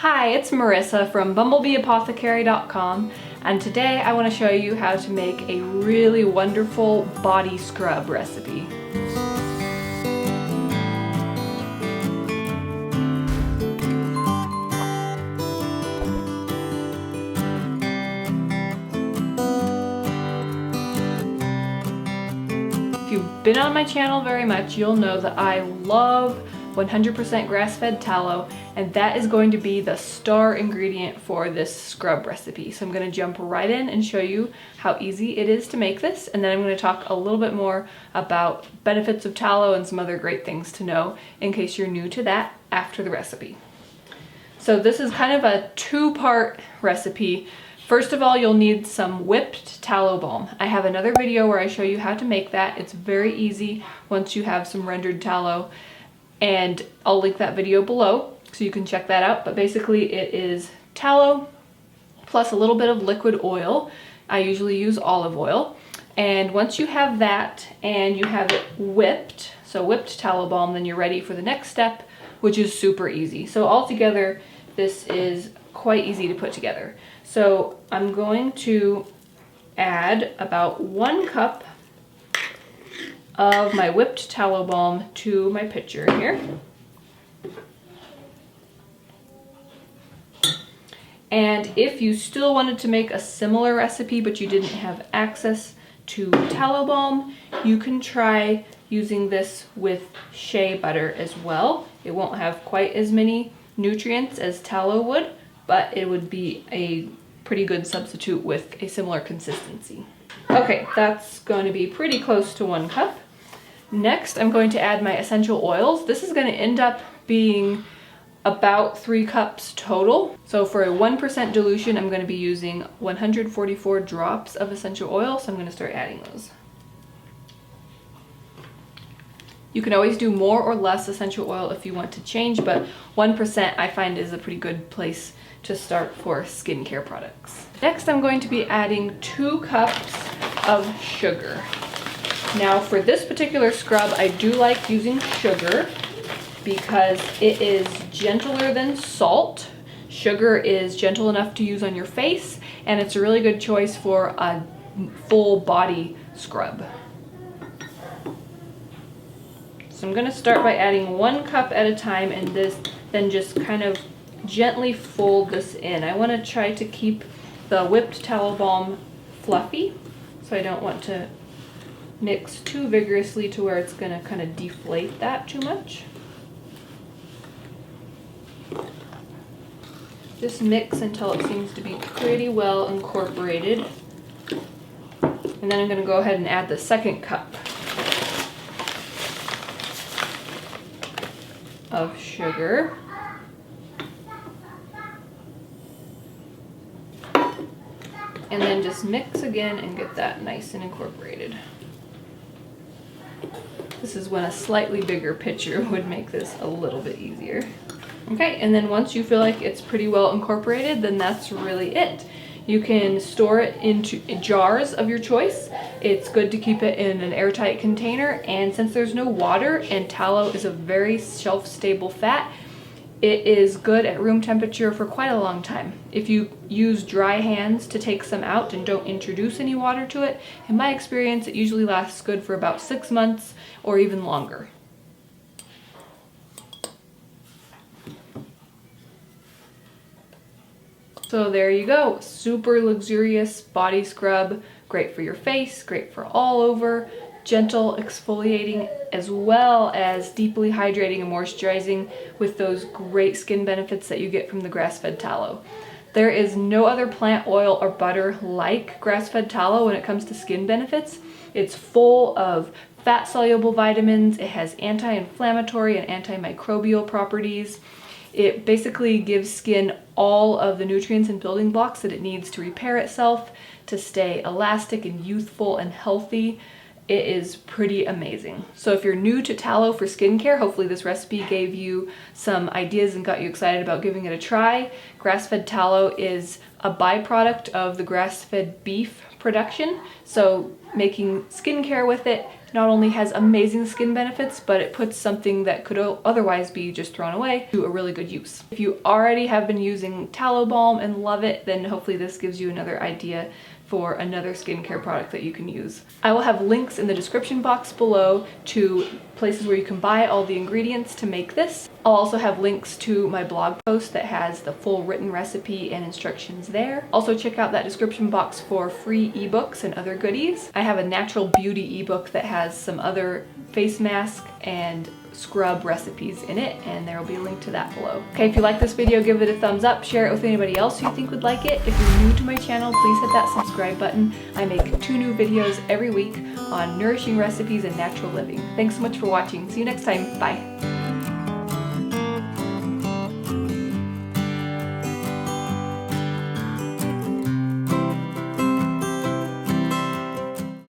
Hi, it's Marissa from bumblebeeapothecary.com, and today I want to show you how to make a really wonderful body scrub recipe. If you've been on my channel very much, you'll know that I love 100% grass-fed tallow, and that is going to be the star ingredient for this scrub recipe. So I'm going to jump right in and show you how easy it is to make this, and then I'm going to talk a little bit more about benefits of tallow and some other great things to know in case you're new to that after the recipe. So this is kind of a two-part recipe. First of all, you'll need some whipped tallow balm. I have another video where I show you how to make that. It's very easy once you have some rendered tallow, and I'll link that video below so you can check that out. But basically it is tallow plus a little bit of liquid oil. I usually use olive oil. And once you have that and you have it whipped, so whipped tallow balm, then you're ready for the next step, which is super easy. So altogether, this is quite easy to put together. So I'm going to add about 1 cup of my whipped tallow balm to my pitcher here. And if you still wanted to make a similar recipe but you didn't have access to tallow balm, you can try using this with shea butter as well. It won't have quite as many nutrients as tallow would, but it would be a pretty good substitute with a similar consistency. Okay, that's going to be pretty close to 1 cup. Next, I'm going to add my essential oils. This is going to end up being about 3 cups total. So for a 1% dilution, I'm going to be using 144 drops of essential oil, so I'm going to start adding those. You can always do more or less essential oil if you want to change, but 1% I find is a pretty good place to start for skincare products. Next, I'm going to be adding 2 cups of sugar. Now for this particular scrub, I do like using sugar because it is gentler than salt. Sugar is gentle enough to use on your face, and it's a really good choice for a full body scrub. So I'm going to start by adding 1 cup at a time, and then just kind of gently fold this in. I want to try to keep the whipped tallow balm fluffy, so I don't want to mix too vigorously to where it's going to kind of deflate that too much. Just mix until it seems to be pretty well incorporated. And then I'm going to go ahead and add the 2nd cup of sugar. And then just mix again and get that nice and incorporated. This is when a slightly bigger pitcher would make this a little bit easier. Okay, and then once you feel like it's pretty well incorporated, then that's really it. You can store it into jars of your choice. It's good to keep it in an airtight container, and since there's no water and tallow is a very shelf-stable fat, it is good at room temperature for quite a long time. If you use dry hands to take some out and don't introduce any water to it, in my experience, it usually lasts good for about 6 months or even longer. So there you go, super luxurious body scrub, great for your face, great for all over, gentle exfoliating, as well as deeply hydrating and moisturizing with those great skin benefits that you get from the grass-fed tallow. There is no other plant oil or butter like grass-fed tallow when it comes to skin benefits. It's full of fat-soluble vitamins, it has anti-inflammatory and antimicrobial properties. It basically gives skin all of the nutrients and building blocks that it needs to repair itself, to stay elastic and youthful and healthy. It is pretty amazing. So if you're new to tallow for skincare, hopefully this recipe gave you some ideas and got you excited about giving it a try. Grass-fed tallow is a byproduct of the grass-fed beef production, so making skincare with it not only has amazing skin benefits, but it puts something that could otherwise be just thrown away to a really good use. If you already have been using tallow balm and love it, then hopefully this gives you another idea for another skincare product that you can use. I will have links in the description box below to places where you can buy all the ingredients to make this. I'll also have links to my blog post that has the full written recipe and instructions there. Also check out that description box for free ebooks and other goodies. I have a natural beauty ebook that has some other face mask and scrub recipes in it, and there will be a link to that below. Okay, if you like this video, give it a thumbs up, share it with anybody else you think would like it. If you're new to my channel, please hit that subscribe button. I make 2 new videos every week on nourishing recipes and natural living. Thanks so much for watching. See you next time. Bye.